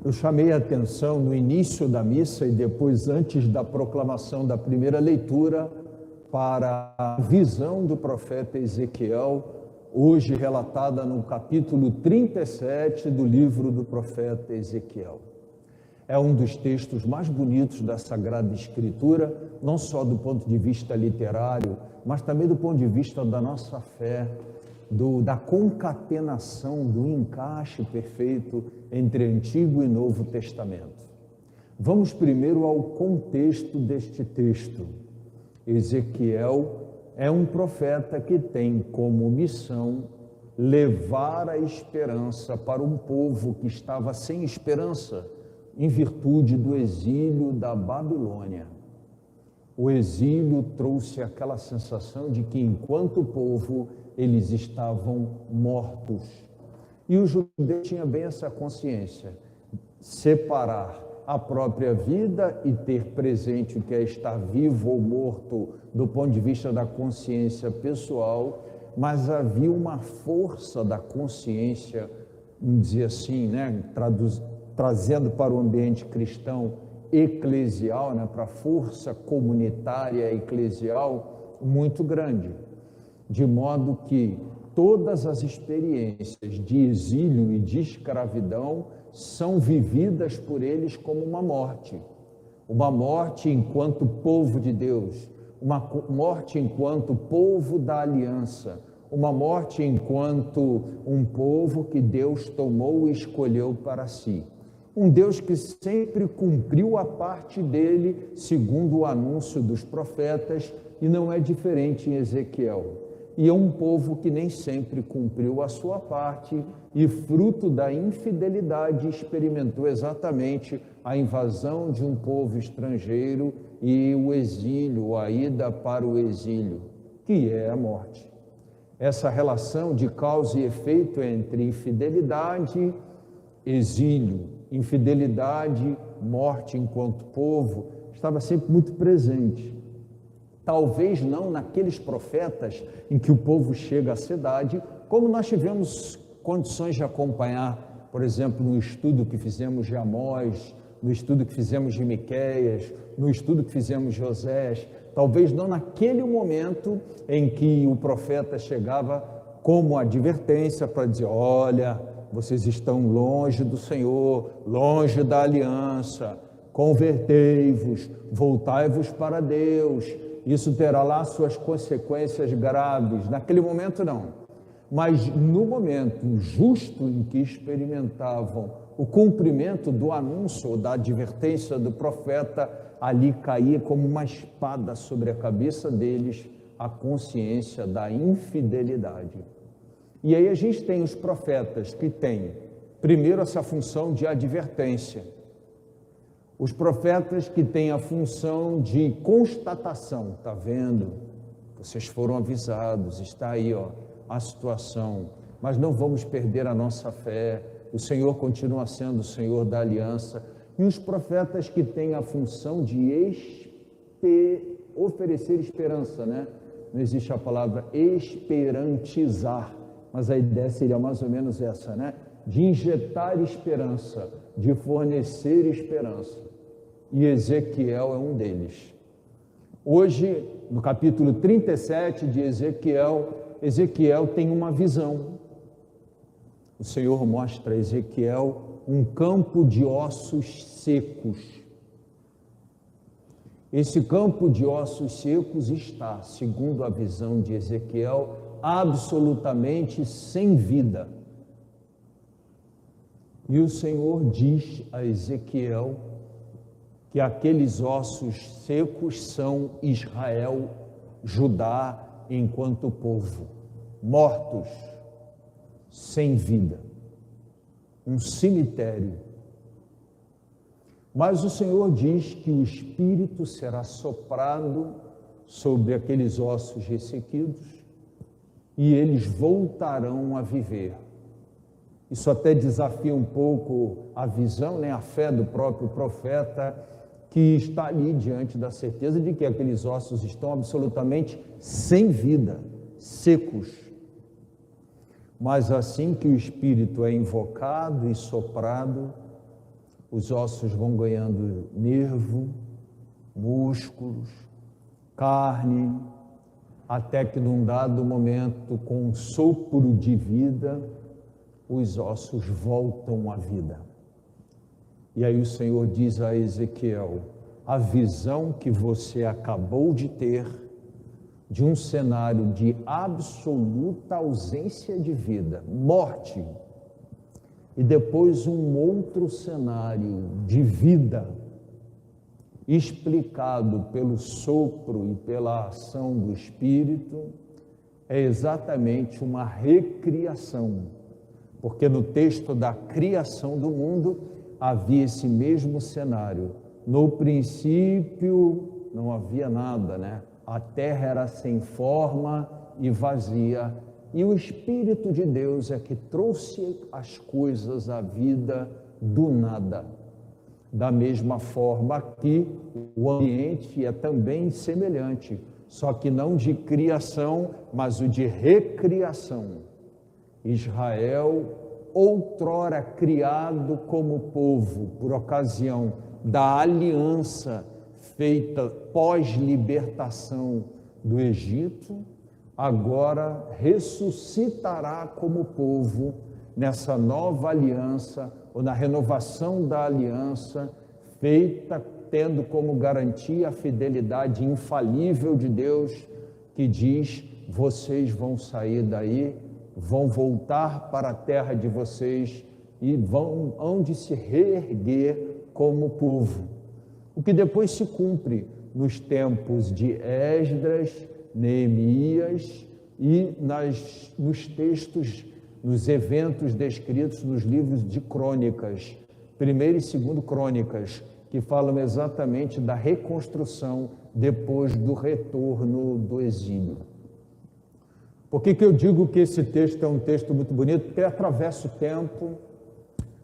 Eu chamei a atenção no início da missa e depois antes da proclamação da primeira leitura para a visão do profeta Ezequiel, hoje relatada no capítulo 37 do livro do profeta Ezequiel. É um dos textos mais bonitos da Sagrada Escritura, não só do ponto de vista literário, mas também do ponto de vista da nossa fé, da concatenação, do encaixe perfeito entre Antigo e Novo Testamento. Vamos primeiro ao contexto deste texto. Ezequiel é um profeta que tem como missão levar a esperança para um povo que estava sem esperança em virtude do exílio da Babilônia. O exílio trouxe aquela sensação de que, enquanto povo, eles estavam mortos. E o judeu tinha bem essa consciência, separar a própria vida e ter presente o que é estar vivo ou morto do ponto de vista da consciência pessoal, mas havia uma força da consciência, vamos dizer assim, trazendo para o ambiente cristão eclesial, para a força comunitária eclesial muito grande, de modo que todas as experiências de exílio e de escravidão são vividas por eles como uma morte enquanto povo de Deus, uma morte enquanto povo da aliança, uma morte enquanto um povo que Deus tomou e escolheu para si. Um Deus que sempre cumpriu a parte dele, segundo o anúncio dos profetas, e não é diferente em Ezequiel. E é um povo que nem sempre cumpriu a sua parte e, fruto da infidelidade, experimentou exatamente a invasão de um povo estrangeiro e o exílio, a ida para o exílio, que é a morte. Essa relação de causa e efeito entre infidelidade, exílio, infidelidade, morte enquanto povo, estava sempre muito presente. Talvez não naqueles profetas em que o povo chega à cidade, como nós tivemos condições de acompanhar, por exemplo, no estudo que fizemos de Amós, no estudo que fizemos de Miqueias, no estudo que fizemos de Osés. Talvez não naquele momento em que o profeta chegava como advertência para dizer: olha, vocês estão longe do Senhor, longe da aliança, convertei-vos, voltai-vos para Deus, isso terá lá suas consequências graves. Naquele momento não, mas no momento justo em que experimentavam o cumprimento do anúncio ou da advertência do profeta, ali caía como uma espada sobre a cabeça deles a consciência da infidelidade. E aí a gente tem os profetas que têm, primeiro, essa função de advertência. Os profetas que têm a função de constatação. Está vendo? Vocês foram avisados, está aí a situação. Mas não vamos perder a nossa fé. O Senhor continua sendo o Senhor da aliança. E os profetas que têm a função de oferecer esperança, Não existe a palavra esperantizar, mas a ideia seria mais ou menos essa, De injetar esperança, de fornecer esperança. E Ezequiel é um deles. Hoje, no capítulo 37 de Ezequiel tem uma visão. O Senhor mostra a Ezequiel um campo de ossos secos. Esse campo de ossos secos está, segundo a visão de Ezequiel, absolutamente sem vida. E o Senhor diz a Ezequiel que aqueles ossos secos são Israel, Judá, enquanto povo, mortos, sem vida, um cemitério. Mas o Senhor diz que o Espírito será soprado sobre aqueles ossos ressequidos e eles voltarão a viver. Isso até desafia um pouco a visão, a fé do próprio profeta, que está ali diante da certeza de que aqueles ossos estão absolutamente sem vida, secos. Mas assim que o Espírito é invocado e soprado, os ossos vão ganhando nervo, músculos, carne, até que num dado momento, com um sopro de vida, os ossos voltam à vida. E aí o Senhor diz a Ezequiel: a visão que você acabou de ter, de um cenário de absoluta ausência de vida, morte, e depois um outro cenário de vida, explicado pelo sopro e pela ação do Espírito, é exatamente uma recriação, porque no texto da criação do mundo havia esse mesmo cenário. No princípio não havia nada, né? A terra era sem forma e vazia, e o Espírito de Deus é que trouxe as coisas à vida do nada. Da mesma forma que o ambiente é também semelhante, só que não de criação, mas o de recriação. Israel, outrora criado como povo, por ocasião da aliança feita pós-libertação do Egito, agora ressuscitará como povo nessa nova aliança, ou na renovação da aliança, feita tendo como garantia a fidelidade infalível de Deus, que diz: vocês vão sair daí, vão voltar para a terra de vocês e hão de se reerguer como povo. O que depois se cumpre nos tempos de Esdras, Neemias e nos textos, nos eventos descritos nos livros de Crônicas, 1º e 2º Crônicas, que falam exatamente da reconstrução depois do retorno do exílio. Por que eu digo que esse texto é um texto muito bonito? Porque ele atravessa o tempo.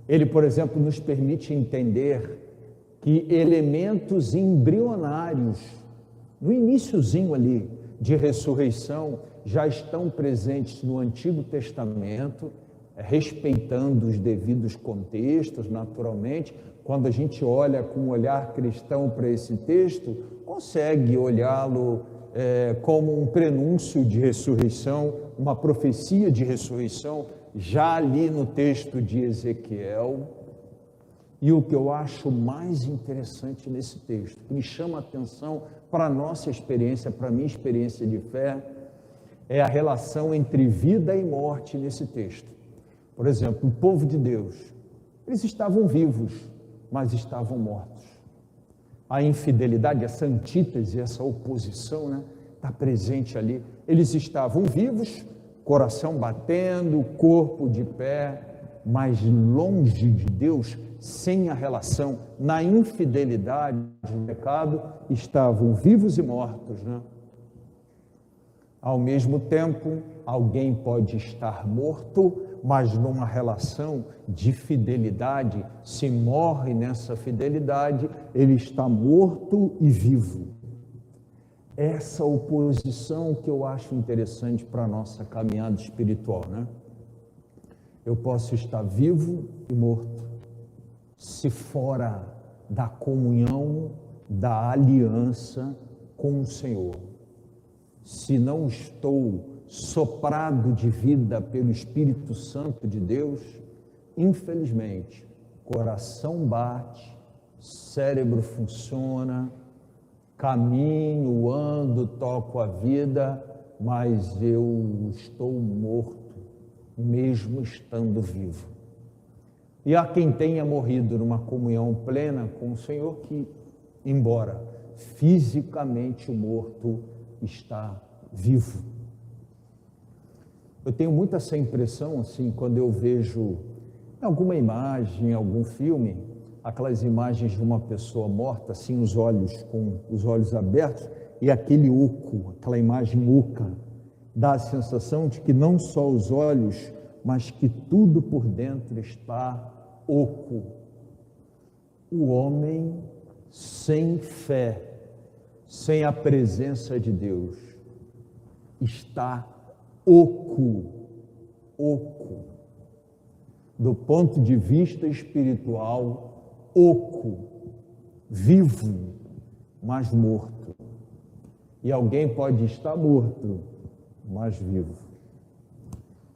Ele, por exemplo, nos permite entender que elementos embrionários, no iniciozinho ali de ressurreição, já estão presentes no Antigo Testamento, respeitando os devidos contextos, naturalmente. Quando a gente olha com um olhar cristão para esse texto, consegue olhá-lo como um prenúncio de ressurreição, uma profecia de ressurreição, já ali no texto de Ezequiel. E o que eu acho mais interessante nesse texto, que me chama a atenção para a nossa experiência, para a minha experiência de fé, é a relação entre vida e morte nesse texto. Por exemplo, o povo de Deus, eles estavam vivos, mas estavam mortos. A infidelidade, essa antítese, essa oposição, né, está presente ali. Eles estavam vivos, coração batendo, corpo de pé, mas longe de Deus, sem a relação, na infidelidade, no pecado, estavam vivos e mortos, né? Ao mesmo tempo, alguém pode estar morto, mas numa relação de fidelidade, se morre nessa fidelidade, ele está morto e vivo. Essa oposição que eu acho interessante para a nossa caminhada espiritual, né? Eu posso estar vivo e morto, se fora da comunhão, da aliança com o Senhor. Se não estou soprado de vida pelo Espírito Santo de Deus, infelizmente, coração bate, cérebro funciona, caminho, ando, toco a vida, mas eu estou morto, mesmo estando vivo. E há quem tenha morrido numa comunhão plena com o Senhor, que, embora fisicamente morto, está vivo. Eu tenho muito essa impressão, assim, quando eu vejo alguma imagem, algum filme, aquelas imagens de uma pessoa morta, assim, os olhos, com os olhos abertos, e aquele oco, aquela imagem oca, dá a sensação de que não só os olhos, mas que tudo por dentro está oco. O homem sem fé, sem a presença de Deus, está oco. Do ponto de vista espiritual, oco, vivo, mas morto. E alguém pode estar morto, mas vivo.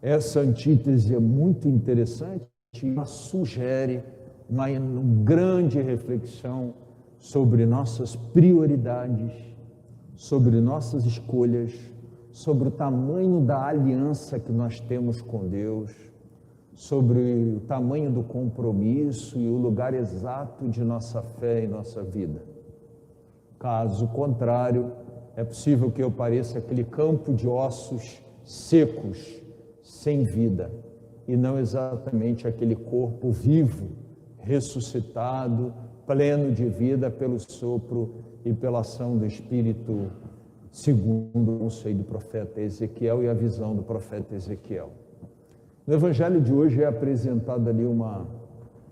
Essa antítese é muito interessante e sugere uma grande reflexão sobre nossas prioridades, sobre nossas escolhas, sobre o tamanho da aliança que nós temos com Deus, sobre o tamanho do compromisso e o lugar exato de nossa fé em nossa vida. Caso contrário, é possível que eu pareça aquele campo de ossos secos, sem vida, e não exatamente aquele corpo vivo, ressuscitado, pleno de vida pelo sopro e pela ação do Espírito, segundo o conselho do profeta Ezequiel e a visão do profeta Ezequiel. No Evangelho de hoje é apresentada ali uma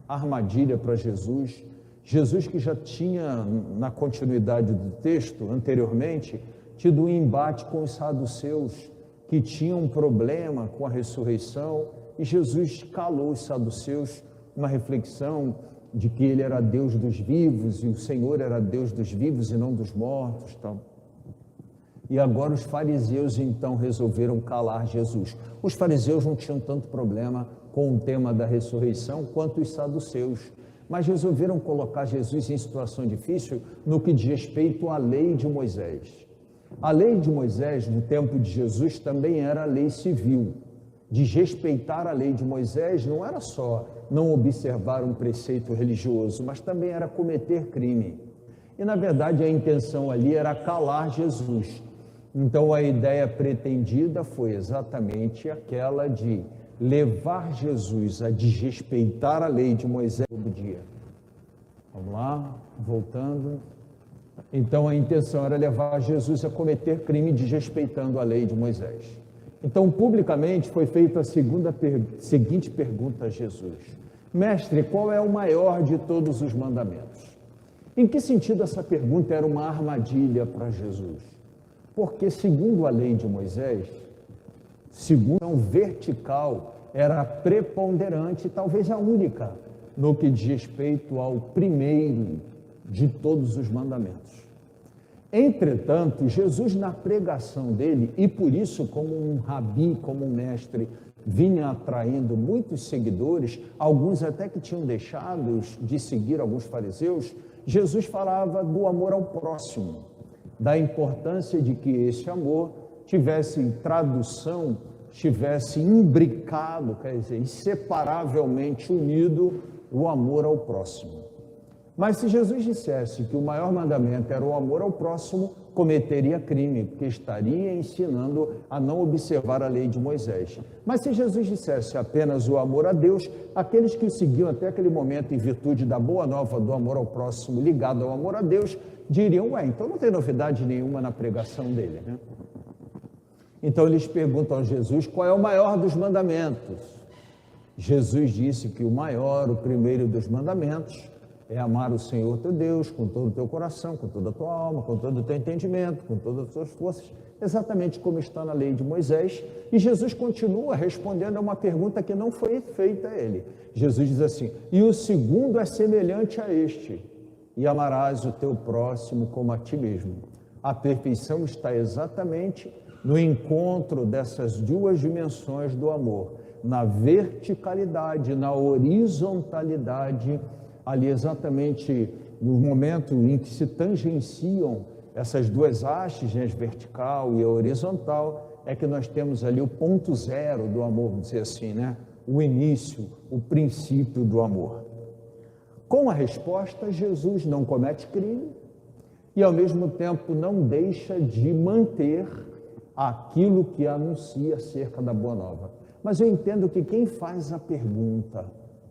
armadilha para Jesus. Jesus, que já tinha, na continuidade do texto, anteriormente, tido um embate com os saduceus, que tinham um problema com a ressurreição, e Jesus calou os saduceus, uma reflexão de que ele era Deus dos vivos, e o Senhor era Deus dos vivos e não dos mortos, tal. E agora os fariseus, então, resolveram calar Jesus. Os fariseus não tinham tanto problema com o tema da ressurreição quanto os saduceus, mas resolveram colocar Jesus em situação difícil no que diz respeito à lei de Moisés. A lei de Moisés, no tempo de Jesus, também era a lei civil. Desrespeitar a lei de Moisés não era só não observar um preceito religioso, mas também era cometer crime. E, na verdade, a intenção ali era calar Jesus. Então, a ideia pretendida foi exatamente aquela de levar Jesus a desrespeitar a lei de Moisés todo dia. Vamos lá, voltando. Então, a intenção era levar Jesus a cometer crime desrespeitando a lei de Moisés. Então, publicamente, foi feita a seguinte pergunta a Jesus: Mestre, qual é o maior de todos os mandamentos? Em que sentido essa pergunta era uma armadilha para Jesus? Porque, segundo a lei de Moisés, segundo a vertical, era preponderante, talvez a única, no que diz respeito ao primeiro de todos os mandamentos. Entretanto, Jesus, na pregação dele, e por isso, como um rabi, como um mestre, vinha atraindo muitos seguidores, alguns até que tinham deixado de seguir alguns fariseus, Jesus falava do amor ao próximo, da importância de que esse amor tivesse tradução, estivesse imbricado, quer dizer, inseparavelmente unido, o amor ao próximo. Mas se Jesus dissesse que o maior mandamento era o amor ao próximo, cometeria crime, porque estaria ensinando a não observar a lei de Moisés. Mas se Jesus dissesse apenas o amor a Deus, aqueles que o seguiam até aquele momento em virtude da boa nova do amor ao próximo ligado ao amor a Deus, diriam, então não tem novidade nenhuma na pregação dele, né? Então eles perguntam a Jesus qual é o maior dos mandamentos. Jesus disse que o maior, o primeiro dos mandamentos, é amar o Senhor teu Deus com todo o teu coração, com toda a tua alma, com todo o teu entendimento, com todas as tuas forças, exatamente como está na lei de Moisés. E Jesus continua respondendo a uma pergunta que não foi feita a ele. Jesus diz assim: e o segundo é semelhante a este: e amarás o teu próximo como a ti mesmo. A perfeição está exatamente no encontro dessas duas dimensões do amor, na verticalidade, na horizontalidade, ali exatamente no momento em que se tangenciam essas duas hastes, né, vertical e horizontal, é que nós temos ali o ponto zero do amor, vamos dizer assim, né? O início, o princípio do amor. Com a resposta, Jesus não comete crime e, ao mesmo tempo, não deixa de manter aquilo que anuncia acerca da Boa Nova. Mas eu entendo que quem faz a pergunta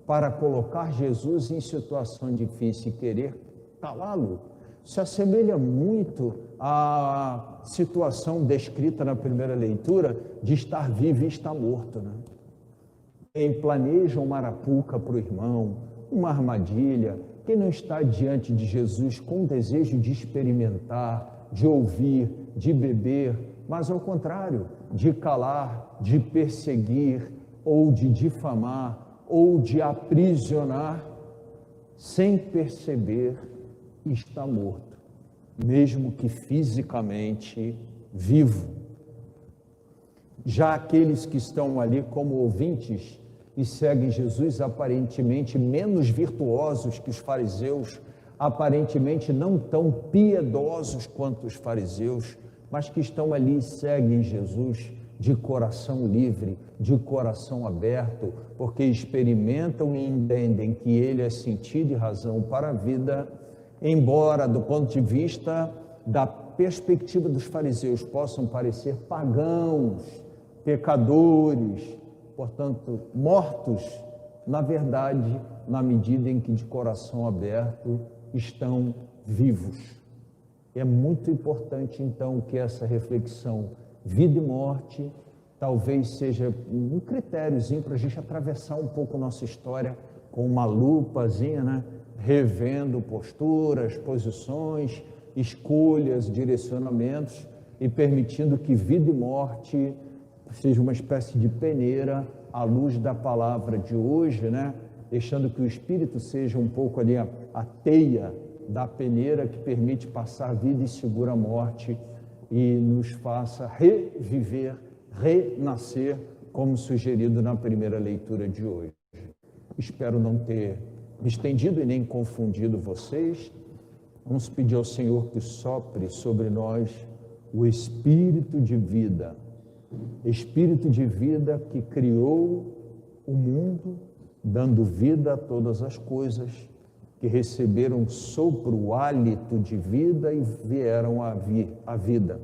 para colocar Jesus em situação difícil e querer calá-lo, se assemelha muito à situação descrita na primeira leitura de estar vivo e estar morto, né? Quem planeja uma arapuca para o irmão, uma armadilha, quem não está diante de Jesus com o desejo de experimentar, de ouvir, de beber, mas ao contrário, de calar, de perseguir, ou de difamar, ou de aprisionar, sem perceber, está morto, mesmo que fisicamente vivo. Já aqueles que estão ali como ouvintes e seguem Jesus, aparentemente menos virtuosos que os fariseus, aparentemente não tão piedosos quanto os fariseus, mas que estão ali e seguem Jesus de coração livre, de coração aberto, porque experimentam e entendem que Ele é sentido e razão para a vida, embora do ponto de vista da perspectiva dos fariseus possam parecer pagãos, pecadores, portanto, mortos, na verdade, na medida em que de coração aberto estão vivos. É muito importante, então, que essa reflexão, vida e morte, talvez seja um critériozinho para a gente atravessar um pouco nossa história com uma lupazinha, né? Revendo posturas, posições, escolhas, direcionamentos e permitindo que vida e morte seja uma espécie de peneira à luz da palavra de hoje, né? Deixando que o Espírito seja um pouco ali a teia da peneira que permite passar a vida e segura a morte e nos faça reviver, renascer, como sugerido na primeira leitura de hoje. Espero não ter me estendido e nem confundido vocês. Vamos pedir ao Senhor que sopre sobre nós o Espírito de vida que criou o mundo, dando vida a todas as coisas, que receberam sopro, o hálito de vida e vieram à vida.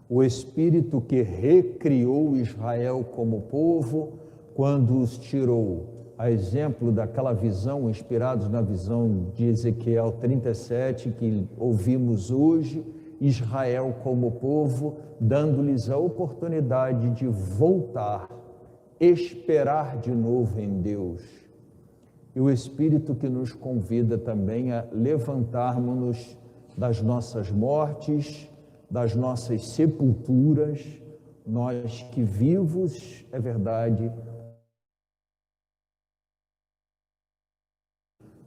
O Espírito que recriou Israel como povo, quando os tirou, a exemplo daquela visão, inspirados na visão de Ezequiel 37, que ouvimos hoje, Israel como povo, dando-lhes a oportunidade de voltar, esperar de novo em Deus. E o Espírito que nos convida também a levantarmos-nos das nossas mortes, das nossas sepulturas, nós que vivos, é verdade,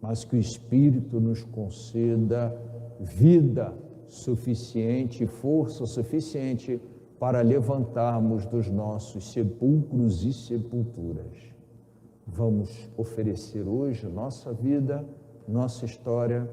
mas que o Espírito nos conceda vida suficiente, força suficiente para levantarmos dos nossos sepulcros e sepulturas. Vamos oferecer hoje nossa vida, nossa história